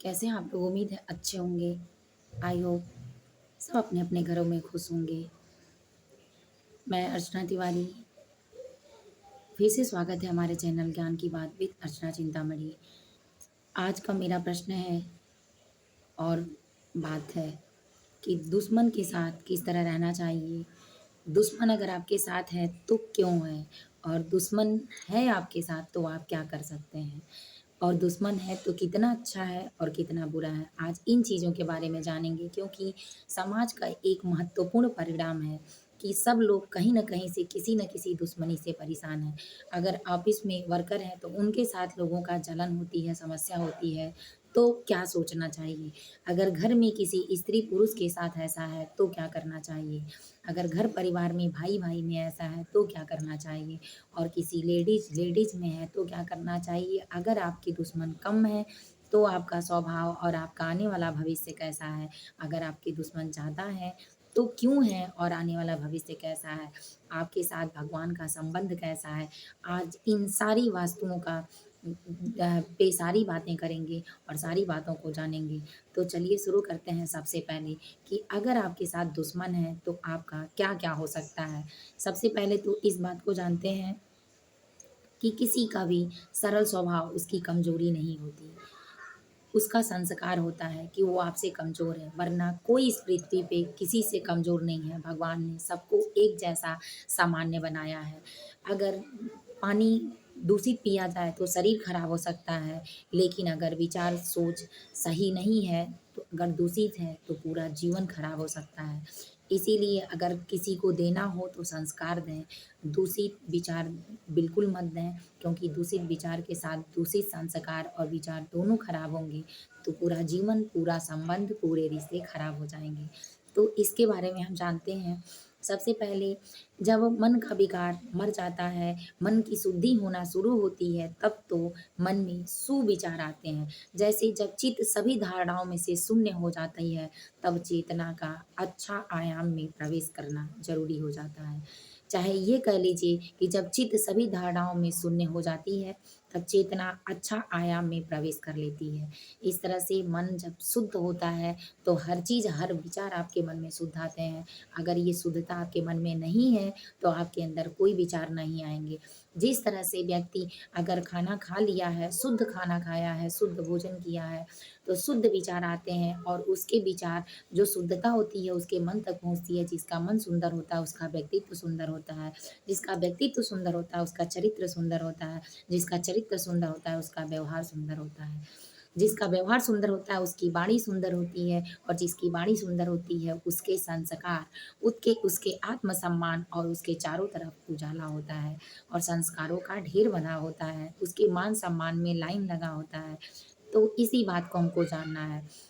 कैसे हैं आप लोग? उम्मीद है अच्छे होंगे। आई होप सब अपने-अपने घरों में खुश होंगे। मैं अर्चना तिवारी, फिर से स्वागत है हमारे चैनल ज्ञान की बात विद अर्चना चिंतामणि। आज का मेरा प्रश्न है और बात है कि दुश्मन के साथ किस तरह रहना चाहिए? दुश्मन अगर आपके साथ है तो क्यों है? और दुश्मन है आपके साथ तो आप क्या कर सकते हैं? और दुश्मन है तो कितना अच्छा है और कितना बुरा है? आज इन चीज़ों के बारे में जानेंगे क्योंकि समाज का एक महत्वपूर्ण परिणाम है कि सब लोग कहीं न कहीं से किसी न किसी दुश्मनी से परेशान हैं। अगर ऑफ़िस में वर्कर हैं तो उनके साथ लोगों का जलन होती है, समस्या होती है, तो क्या सोचना चाहिए? अगर घर में किसी स्त्री-पुरुष के साथ ऐसा है तो क्या करना चाहिए? अगर घर परिवार में भाई-भाई में ऐसा है तो क्या करना चाहिए? और किसी लेडीज़ में है तो क्या करना चाहिए? अगर आपके दुश्मन कम हैं, तो आपका स्वभाव और आपका आने वाला भविष्य कैसा है? अगर आपके दुश्मन ज़्यादा हैं, तो क्यों हैं और आने वाला भविष्य कैसा है? आपके साथ भगवान का संबंध कैसा है? आज इन सारी वास्तुओं का पे सारी बातें करेंगे और सारी बातों को जानेंगे। तो चलिए शुरू करते हैं सबसे पहले कि अगर आपके साथ दुश्मन है, तो आपका क्या-क्या हो सकता है? सबसे पहले तो इस बात को जानते हैं कि किसी का भी सरल स्वभाव उसकी कमज़ोरी नहीं होती। उसका संस्कार होता है कि वो आपसे कमज़ोर है, वरना कोई इस पृथ्वी पे किसी से कमज़ोर नहीं है। भगवान ने सबको एक जैसा सामान्य बनाया है। अगर पानी दूषित पिया जाए तो शरीर खराब हो सकता है, लेकिन अगर विचार सोच सही नहीं है, तो अगर दूषित है तो पूरा जीवन खराब हो सकता है। इसीलिए अगर किसी को देना हो तो संस्कार दें, दूषित विचार बिल्कुल मत दें क्योंकि दूषित विचार के साथ दूषित संस्कार और विचार दोनों खराब होंगे, तो पूरा जीवन, पूरा संबंध, पूरे रिश्ते खराब हो जाएँगे। तो इसके बारे में हम जानते हैं, सबसे पहले जब मन का विकार मर जाता है, मन की शुद्धि होना शुरू होती है, तब तो मन में सुविचार आते हैं। जैसे जब चित्त सभी धारणाओं में से शून्य हो जाती है, तब चेतना का अच्छा आयाम में प्रवेश करना ज़रूरी हो जाता है। चाहे ये कह लीजिए कि जब चित्त सभी धारणाओं में शून्य हो जाती है, तब चेतना अच्छा आयाम में प्रवेश कर लेती है। इस तरह से मन जब शुद्ध होता है, तो हर चीज़, हर विचार आपके मन में शुद्ध आते हैं। अगर ये शुद्धता आपके मन में नहीं है, तो आपके अंदर कोई विचार नहीं आएँगे। जिस तरह से व्यक्ति अगर खाना खा लिया है, शुद्ध खाना खाया है, शुद्ध भोजन किया है, तो शुद्ध विचार आते हैं और उसके विचार जो शुद्धता होती है उसके मन तक पहुँचती है। जिसका मन सुंदर होता है, उसका व्यक्तित्व सुंदर होता है। जिसका व्यक्तित्व सुंदर होता है, उसका चरित्र सुंदर होता है। जिसका चरित्र सुंदर होता है, उसका व्यवहार सुंदर होता है। जिसका व्यवहार सुंदर होता है, उसकी वाणी सुंदर होती है और जिसकी वाणी सुंदर होती है, उसके संस्कार, उसके उसके आत्मसम्मान और उसके चारों तरफ उजाला होता है और संस्कारों का ढेर बना होता है। उसके मान-सम्मान में लाइन लगा होता है। तो इसी बात को हमको जानना है।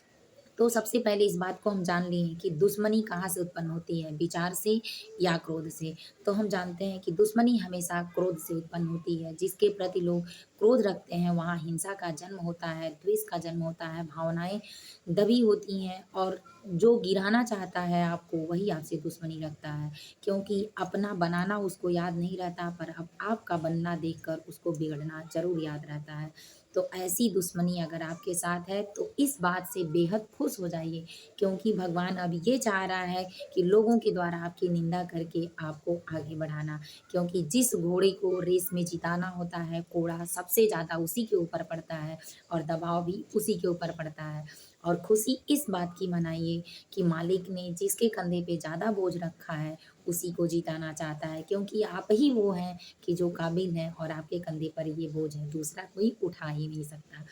तो सबसे पहले इस बात को हम जान लिए हैं कि दुश्मनी कहाँ से उत्पन्न होती है, विचार से या क्रोध से। तो हम जानते हैं कि दुश्मनी हमेशा क्रोध से उत्पन्न होती है। जिसके प्रति लोग क्रोध रखते हैं, वहाँ हिंसा का जन्म होता है, द्वेष का जन्म होता है, भावनाएँ दबी होती हैं और जो गिराना चाहता है आपको, वही आपसे दुश्मनी रखता है। क्योंकि अपना बनाना उसको याद नहीं रहता, पर अब आपका बनना देखकर उसको बिगड़ना ज़रूर याद रहता है। तो ऐसी दुश्मनी अगर आपके साथ है तो इस बात से बेहद खुश हो जाइए क्योंकि भगवान अब ये चाह रहा है कि लोगों के द्वारा आपकी निंदा करके आपको आगे बढ़ाना। क्योंकि जिस घोड़े को रेस में जिताना होता है, घोड़ा सबसे ज़्यादा उसी के ऊपर पड़ता है और दबाव भी उसी के ऊपर पड़ता है। और खुशी इस बात की मनाइए कि मालिक ने जिसके कंधे पे ज़्यादा बोझ रखा है, उसी को जिताना चाहता है क्योंकि आप ही वो हैं कि जो काबिल हैं और आपके कंधे पर ये बोझ है, दूसरा कोई उठा ही नहीं सकता।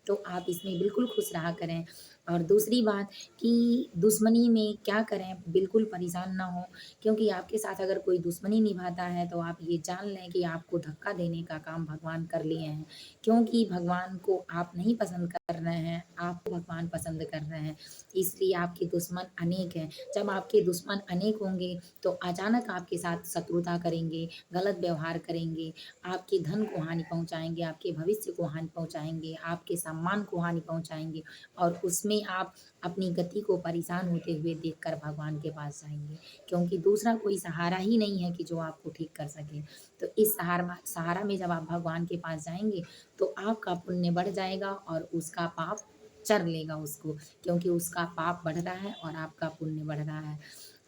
तो आप इसमें बिल्कुल खुश रहा करें और दूसरी बात कि दुश्मनी में क्या करें, बिल्कुल परेशान ना हों क्योंकि आपके साथ अगर कोई दुश्मनी निभाता है, तो आप ये जान लें कि आपको धक्का देने का काम भगवान कर लिए हैं। क्योंकि भगवान को आप नहीं पसंद कर रहे हैं, आपको भगवान पसंद कर रहे हैं, इसलिए आपके दुश्मन अनेक हैं। जब आपके दुश्मन अनेक होंगे, तो अचानक आपके साथ शत्रुता करेंगे, गलत व्यवहार करेंगे, आपके धन को हानि पहुँचाएँगे, आपके भविष्य को हानि पहुँचाएँगे, आपके सम्मान को हानि पहुँचाएँगे और उसमें आप अपनी गति को परेशान होते हुए देखकर भगवान के पास जाएँगे। क्योंकि दूसरा कोई सहारा ही नहीं है कि जो आपको ठीक कर सके। तो इस सहारा में जब आप भगवान के पास जाएँगे, तो आपका पुण्य बढ़ जाएगा और उसका पाप चर लेगा उसको, क्योंकि उसका पाप बढ़ रहा है और आपका पुण्य बढ़ रहा है।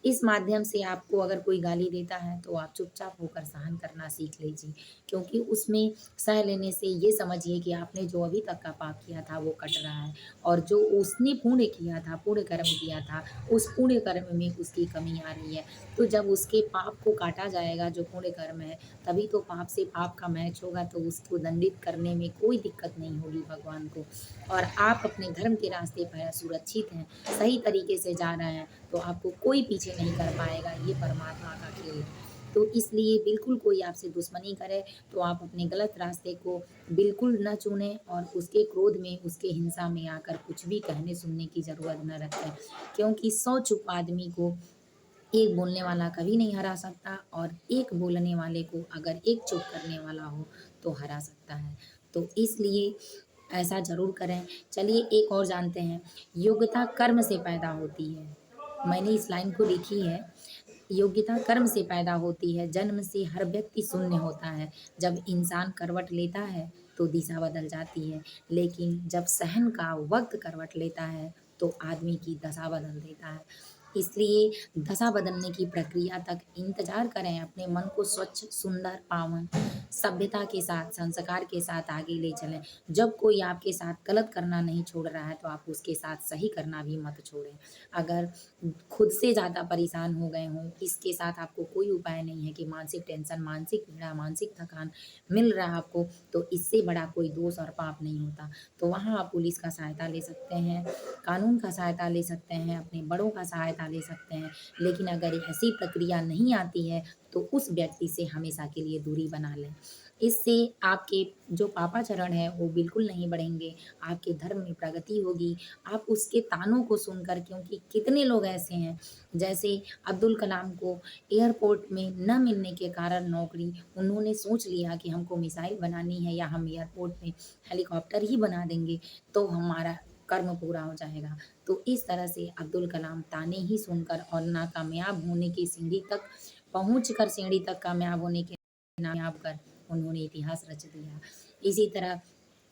इस माध्यम से आपको अगर कोई गाली देता है तो आप चुपचाप होकर सहन करना सीख लीजिए, क्योंकि उसमें सह लेने से ये समझिए कि आपने जो अभी तक का पाप किया था वो कट रहा है, और जो उसने पुण्य किया था, पुण्य कर्म किया था, उस पुण्य कर्म में उसकी कमी आ रही है। तो जब उसके पाप को काटा जाएगा जो पुण्य कर्म है, तभी तो पाप से पाप का मैच होगा, तो उसको दंडित करने में कोई दिक्कत नहीं होगी भगवान को। और आप अपने धर्म के रास्ते पर सुरक्षित हैं, सही तरीके से जा रहे हैं, तो आपको कोई पीछे नहीं कर पाएगा, ये परमात्मा का खेल है। तो इसलिए बिल्कुल कोई आपसे दुश्मनी करे तो आप अपने गलत रास्ते को बिल्कुल ना चुनें, और उसके क्रोध में, उसके हिंसा में आकर कुछ भी कहने सुनने की ज़रूरत ना रखें। क्योंकि 100 चुप आदमी को एक बोलने वाला कभी नहीं हरा सकता, और एक बोलने वाले को अगर एक चुप करने वाला हो तो हरा सकता है। तो इसलिए ऐसा ज़रूर करें। चलिए एक और जानते हैं, योग्यता कर्म से पैदा होती है। मैंने इस लाइन को लिखी है, योग्यता कर्म से पैदा होती है, जन्म से हर व्यक्ति शून्य होता है। जब इंसान करवट लेता है तो दिशा बदल जाती है, लेकिन जब सहन का वक़्त करवट लेता है तो आदमी की दशा बदल देता है। इसलिए दशा बदलने की प्रक्रिया तक इंतज़ार करें, अपने मन को स्वच्छ, सुंदर, पावन, सभ्यता के साथ, संस्कार के साथ आगे ले चलें। जब कोई आपके साथ गलत करना नहीं छोड़ रहा है तो आप उसके साथ सही करना भी मत छोड़ें। अगर खुद से ज़्यादा परेशान हो गए हों, इसके साथ आपको कोई उपाय नहीं है कि मानसिक टेंशन, मानसिक पीड़ा, मानसिक थकान मिल रहा है आपको, तो इससे बड़ा कोई दोष और पाप नहीं होता। तो वहाँ आप पुलिस का सहायता ले सकते हैं, कानून का सहायता ले सकते हैं, अपने बड़ों का सहायता ले सकते हैं। लेकिन अगर ऐसी प्रक्रिया नहीं आती है, तो उस व्यक्ति से हमेशा के लिए दूरी बना लें। इससे आपके जो पापाचरण है वो बिल्कुल नहीं बढ़ेंगे, आपके धर्म में प्रगति होगी। आप उसके तानों को सुनकर, क्योंकि कितने लोग ऐसे हैं, जैसे अब्दुल कलाम को एयरपोर्ट में न मिलने के कारण नौकरी, उन्होंने सोच लिया कि हमको मिसाइल बनानी है या हम एयरपोर्ट में हेलीकॉप्टर ही बना देंगे तो हमारा कर्म पूरा हो जाएगा। तो इस तरह से अब्दुल कलाम ताने ही सुनकर और नाकामयाब होने की सीढ़ी तक पहुँच कर, सीढ़ी तक कामयाब होने के नायाब कर उन्होंने इतिहास रच दिया। इसी तरह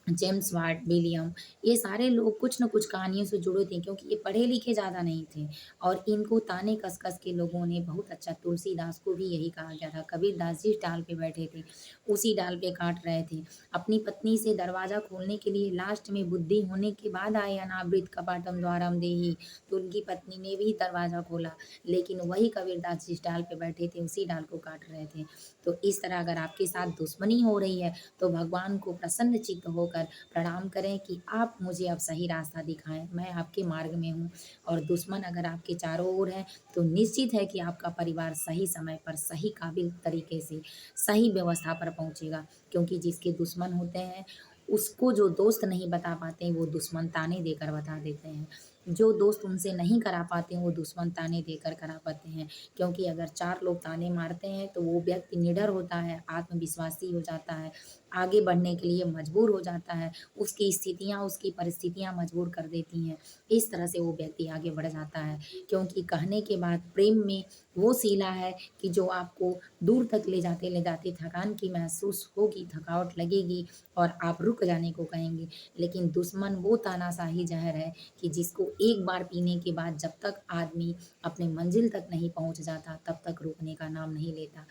जेम्स वाट, विलियम, ये सारे लोग कुछ न कुछ कहानियों से जुड़े थे, क्योंकि ये पढ़े-लिखे ज़्यादा नहीं थे, और इनको ताने कस-कस के लोगों ने बहुत अच्छा, तुलसीदास को भी यही कहा गया था, कबीरदास जिस डाल पे बैठे थे, उसी डाल पे काट रहे थे। अपनी पत्नी से दरवाज़ा खोलने के लिए लास्ट में बुद्धि होने के बाद आए अनावृत कपाटम द्वारम देहि, तो उनकी पत्नी ने भी दरवाज़ा खोला, लेकिन वही कबीरदास जिस डाल पे बैठे थे, उसी डाल को काट रहे थे। तो इस तरह अगर आपके साथ दुश्मनी हो रही है, तो भगवान को प्रसन्नचित्त होकर प्रणाम करें कि आप मुझे अब सही रास्ता दिखाएँ, मैं आपके मार्ग में हूँ। और दुश्मन अगर आपके चारों ओर है, तो निश्चित है कि आपका परिवार सही समय पर, सही काबिल तरीके से, सही व्यवस्था पर पहुँचेगा। क्योंकि जिसके दुश्मन होते हैं, उसको जो दोस्त नहीं बता पाते, वो दुश्मन ताने देकर बता देते हैं। जो दोस्त उनसे नहीं करा पाते हैं, वो दुश्मन ताने देकर करा पाते हैं। क्योंकि अगर 4 लोग ताने मारते हैं, तो वो व्यक्ति निडर होता है, आत्मविश्वासी हो जाता है, आगे बढ़ने के लिए मजबूर हो जाता है, उसकी स्थितियाँ, उसकी परिस्थितियाँ मजबूर कर देती हैं। इस तरह से वो व्यक्ति आगे बढ़ जाता है, क्योंकि कहने के बाद प्रेम में वो शीला है कि जो आपको दूर तक ले जाते थकान की महसूस होगी, थकावट लगेगी और आप रुक जाने को कहेंगे। लेकिन दुश्मन वो तानाशाही ज़हर है कि जिसको एक बार पीने के बाद जब तक आदमी अपने मंजिल तक नहीं पहुँच जाता, तब तक रुकने का नाम नहीं लेता।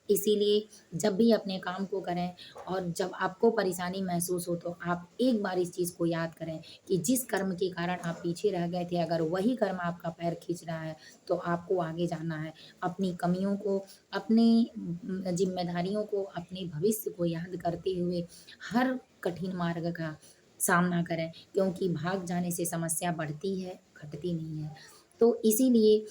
इसीलिए जब भी अपने काम को करें और जब आपको परेशानी महसूस हो, तो आप एक बार इस चीज़ को याद करें कि जिस कर्म के कारण आप पीछे रह गए थे, अगर वही कर्म आपका पैर खींच रहा है, तो आपको आगे जाना है। अपनी कमियों को, अपनी ज़िम्मेदारियों को, अपने भविष्य को याद करते हुए हर कठिन मार्ग का सामना करें, क्योंकि भाग जाने से समस्या बढ़ती है, घटती नहीं है। तो इसीलिए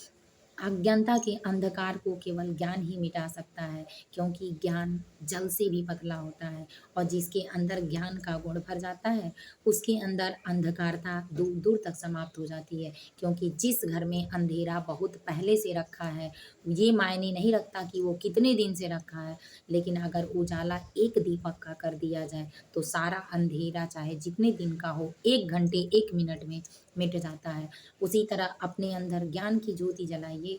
अज्ञानता के अंधकार को केवल ज्ञान ही मिटा सकता है, क्योंकि ज्ञान जल से भी पतला होता है, और जिसके अंदर ज्ञान का गुण भर जाता है, उसके अंदर अंधकारता दूर दूर तक समाप्त हो जाती है। क्योंकि जिस घर में अंधेरा बहुत पहले से रखा है, ये मायने नहीं रखता कि वो कितने दिन से रखा है, लेकिन अगर उजाला एक दीपक का कर दिया जाए, तो सारा अंधेरा चाहे जितने दिन का हो, 1 घंटे 1 मिनट में मिट जाता है। उसी तरह अपने अंदर ज्ञान की ज्योति जलाइए,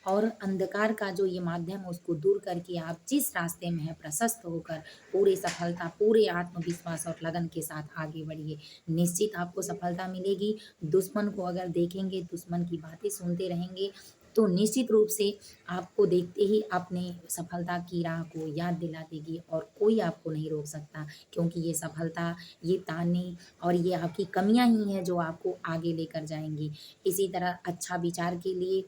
और अंधकार का जो ये माध्यम है उसको दूर करके आप जिस रास्ते में हैं प्रशस्त होकर पूरी सफलता, पूरे आत्मविश्वास और लगन के साथ आगे बढ़िए। निश्चित आपको सफलता मिलेगी। दुश्मन को अगर देखेंगे, दुश्मन की बातें सुनते रहेंगे, तो निश्चित रूप से आपको देखते ही अपने सफलता की राह को याद दिला देगी और कोई आपको नहीं रोक सकता, क्योंकि ये सफलता, ये ताने और ये आपकी कमियाँ ही हैं जो आपको आगे लेकर जाएँगी। इसी तरह अच्छा विचार के लिए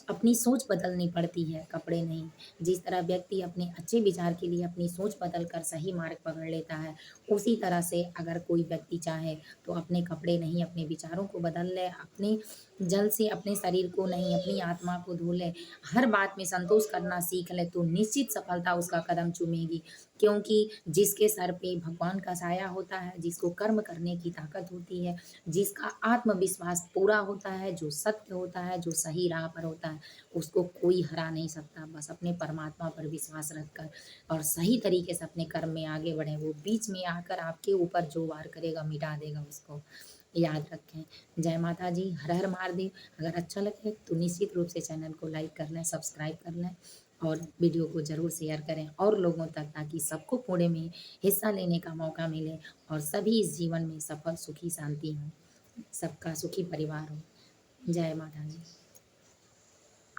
अपनी सोच बदलनी पड़ती है, कपड़े नहीं। जिस तरह व्यक्ति अपने अच्छे विचार के लिए अपनी सोच बदल कर सही मार्ग पकड़ लेता है, उसी तरह से अगर कोई व्यक्ति चाहे तो अपने कपड़े नहीं, अपने विचारों को बदल ले, अपने जल से अपने शरीर को नहीं, अपनी आत्मा को धो ले, हर बात में संतोष करना सीख ले, तो निश्चित सफलता उसका कदम चूमेगी। क्योंकि जिसके सर पे भगवान का साया होता है, जिसको कर्म करने की ताकत होती है, जिसका आत्मविश्वास पूरा होता है, जो सत्य होता है, जो सही राह पर होता है, उसको कोई हरा नहीं सकता। बस अपने परमात्मा पर विश्वास रखकर और सही तरीके से अपने कर्म में आगे बढ़ें। वो बीच में आकर आपके ऊपर जो वार करेगा, मिटा देगा उसको। याद रखें। जय माता दी, हर हर महादेव। अगर अच्छा लगे तो निश्चित रूप से चैनल को लाइक कर लें, सब्सक्राइब कर लें और वीडियो को ज़रूर शेयर करें और लोगों तक, ताकि सबको पुणे में हिस्सा लेने का मौका मिले और सभी इस जीवन में सफल, सुखी, शांति हों। सबका सुखी परिवार हो। जय माता दी।